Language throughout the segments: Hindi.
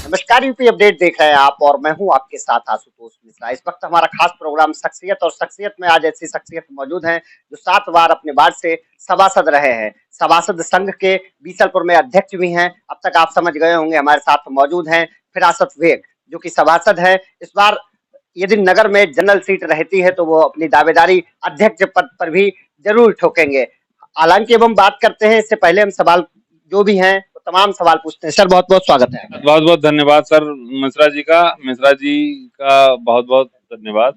नमस्कार, यूपी अपडेट देख रहे हैं आप और मैं हूं आपके साथ आशुतोष मिश्रा। इस वक्त हमारा खास प्रोग्राम शख्सियत और शख्सियत में आज ऐसी शख्सियत मौजूद हैं जो 7 बार अपने वार्ड से सभासद रहे हैं। सभासद संघ के बीसलपुर में अध्यक्ष भी हैं। अब तक आप समझ गए होंगे। हमारे साथ मौजूद हैं फिरासत बेग जो कि सभासद है। इस बार यदि नगर में जनरल सीट रहती है तो वो अपनी दावेदारी अध्यक्ष पद पर भी जरूर ठोकेंगे। हालांकि अब हम बात करते हैं, इससे पहले हम सवाल जो भी हैं वो तमाम सवाल पूछते हैं। सर, बहुत बहुत स्वागत है। बहुत बहुत धन्यवाद सर। मिश्रा जी का बहुत बहुत धन्यवाद।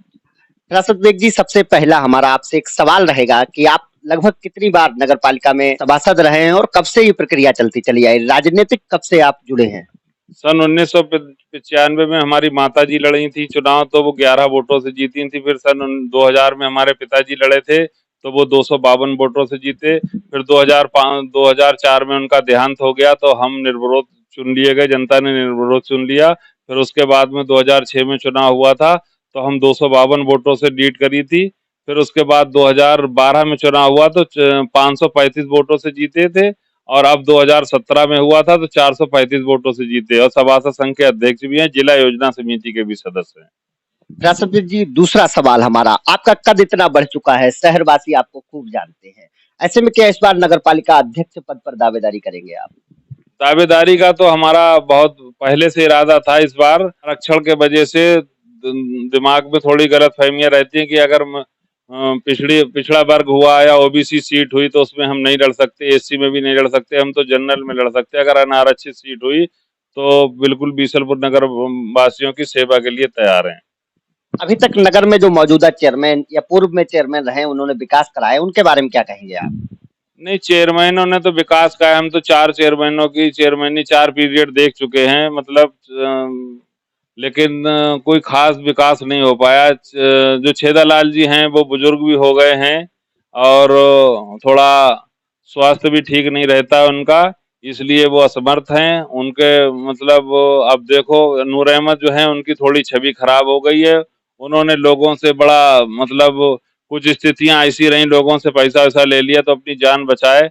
फिरासत बेग जी, सबसे पहला हमारा आपसे एक सवाल रहेगा कि आप लगभग कितनी बार नगर पालिका में सभासद रहे हैं और कब से ये प्रक्रिया चलती चली आई, राजनीतिक कब से आप जुड़े हैं? सन 1995 में हमारी माता जी लड़ी थी चुनाव, तो वो 11 वोटों से जीती थी। फिर सन 2000 में हमारे पिताजी लड़े थे तो वो 252 वोटों से जीते। फिर 2004 में उनका देहांत हो गया तो हम निर्विरोध चुन लिए गए, जनता ने निर्विरोध चुन लिया। फिर उसके बाद में 2006 में चुनाव हुआ था तो हम 252 वोटों से लीड करी थी। फिर उसके बाद 2012 में चुनाव हुआ तो 535 वोटों से जीते थे। और अब 2017 में हुआ था तो 435 वोटों से जीते और सभासद संघ के अध्यक्ष भी हैं, जिला योजना समिति के भी सदस्य हैं। फिरासत बेग जी, दूसरा सवाल हमारा, आपका कद इतना बढ़ चुका है, शहरवासी आपको खूब जानते हैं। ऐसे में क्या इस बार नगर पालिका अध्यक्ष पद पर दावेदारी करेंगे आप? दावेदारी का तो हमारा बहुत पहले से इरादा था। इस बार आरक्षण के वजह से दिमाग में थोड़ी गलत फहमियां रहती हैं कि अगर पिछड़ा वर्ग हुआ या ओबीसी सीट हुई तो उसमें हम नहीं लड़ सकते, एससी में भी नहीं लड़ सकते, हम तो जनरल में लड़ सकते। अगर अनारक्षित सीट हुई तो बिल्कुल बीसलपुर नगर वासियों की सेवा के लिए तैयार हैं। अभी तक नगर में जो मौजूदा चेयरमैन या पूर्व में चेयरमैन रहे, उन्होंने विकास कराया, उनके बारे में क्या कहेंगे आप? नहीं, चेयरमैनों ने तो विकास का है। हम तो 4 चेयरमैनों की चेयरमैनी 4 पीरियड देख चुके हैं, मतलब लेकिन कोई खास विकास नहीं हो पाया। जो छेदालाल जी हैं वो बुजुर्ग भी हो गए हैं और थोड़ा स्वास्थ्य भी ठीक नहीं रहता है उनका, इसलिए वो असमर्थ हैं। उनके मतलब अब देखो, नूर अहमद जो है उनकी थोड़ी छवि खराब हो गई है। उन्होंने लोगों से बड़ा मतलब कुछ स्थितियां ऐसी रही, लोगों से पैसा वैसा ले लिया तो अपनी जान बचाए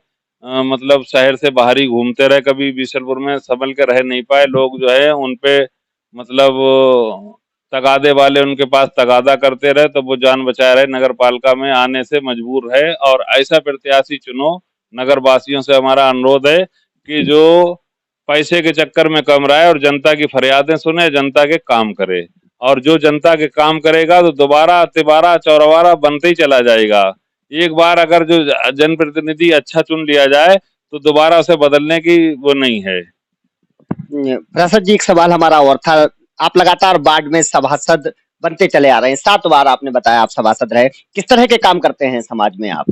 मतलब शहर से बाहर ही घूमते रहे, कभी बीसलपुर में संभल के रह नहीं पाए। लोग जो है उनपे मतलब तगादे वाले उनके पास तगादा करते रहे तो वो जान बचाए रहे, नगर पालिका में आने से मजबूर है। और ऐसा प्रत्याशी चुनो। नगर वासियों से हमारा अनुरोध है कि जो पैसे के चक्कर में कम रहा है और जनता की फरियादें सुने, जनता के काम करे। और जो जनता के काम करेगा तो दोबारा तिबारा चौराबारा बनते ही चला जाएगा। एक बार अगर जो जनप्रतिनिधि अच्छा चुन लिया जाए तो दोबारा उसे बदलने की वो नहीं है। प्रसाद जी, एक सवाल हमारा और था। आप लगातार वार्ड में सभासद बनते चले आ रहे हैं, 7 बार आपने बताया आप सभासद रहे। किस तरह के काम करते हैं समाज में आप?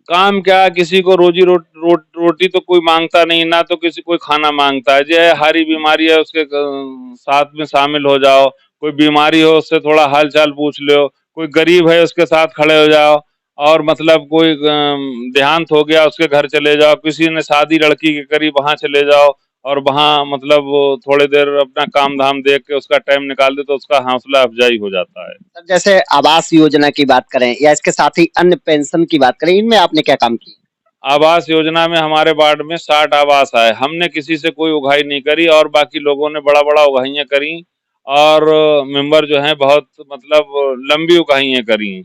काम क्या, किसी को रोटी तो कोई मांगता नहीं, ना तो किसी कोई खाना मांगता है। जो है हरी बीमारी है उसके साथ में शामिल हो जाओ, कोई बीमारी हो उससे थोड़ा हाल चाल पूछ लो, कोई गरीब है उसके साथ खड़े हो जाओ। और मतलब कोई देहांत हो गया उसके घर चले जाओ, किसी ने शादी लड़की के करीब वहां चले जाओ और वहां मतलब वो थोड़ी देर अपना काम धाम देख के उसका टाइम निकाल दे तो उसका हौसला अफजाई हो जाता है। सर, जैसे आवास योजना की बात करें या इसके साथ ही अन्य पेंशन की बात करें, इनमें आपने क्या काम किया? आवास योजना में हमारे वार्ड में 60 आवास आए, हमने किसी से कोई उगाही नहीं करी और बाकी लोगों ने बड़ा बड़ा उगाहियां करी। और मेंबर जो हैं बहुत मतलब लंबी उगाहियां करी,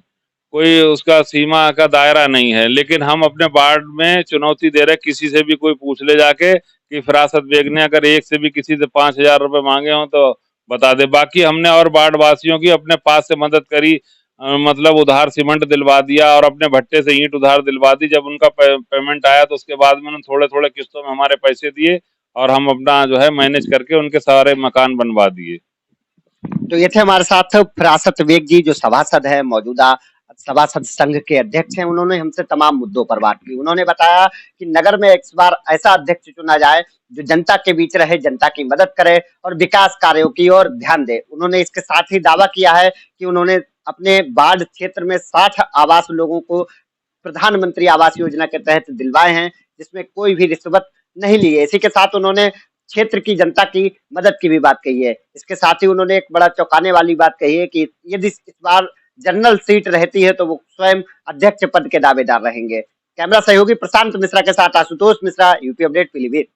कोई उसका सीमा का दायरा नहीं है। लेकिन हम अपने वार्ड में चुनौती दे रहे, किसी से भी कोई पूछ ले जाके कि फिरासत बेग ने अगर एक से भी किसी से 5,000 रुपए मांगे हों तो बता दे। बाकी हमने और वार्ड वासियों की अपने पास से मदद करी, मतलब उधार सीमेंट दिलवा दिया और अपने भट्टे से ईंट उधार दिलवा दी। जब उनका पेमेंट आया तो उसके बाद में उन्होंने थोड़े थोड़े किस्तों में हमारे पैसे दिए और हम अपना जो है मैनेज करके उनके सारे मकान बनवा दिए। तो ये थे हमारे साथ फिरासत बेग जी जो सभासद है, मौजूदा सभासद संघ के अध्यक्ष हैं। उन्होंने हमसे तमाम मुद्दों पर बात की। उन्होंने बताया कि नगर में इस बार ऐसा अध्यक्ष चुना जाए जो जनता के बीच रहे, जनता की मदद करे और विकास कार्यों की ओर ध्यान दे। उन्होंने इसके साथ ही दावा किया है कि उन्होंने अपने वार्ड क्षेत्र में 60 आवास लोगों को प्रधानमंत्री आवास योजना के तहत दिलवाए हैं, जिसमें कोई भी रिश्वत नहीं ली है। इसी के साथ उन्होंने क्षेत्र की जनता की मदद की भी बात कही है। इसके साथ ही उन्होंने एक बड़ा चौंकाने वाली बात कही है कि यदि इस बार जनरल सीट रहती है तो वो स्वयं अध्यक्ष पद के दावेदार रहेंगे। कैमरा सहयोगी प्रशांत मिश्रा के साथ आशुतोष मिश्रा, यूपी अपडेट, पीलीभीत।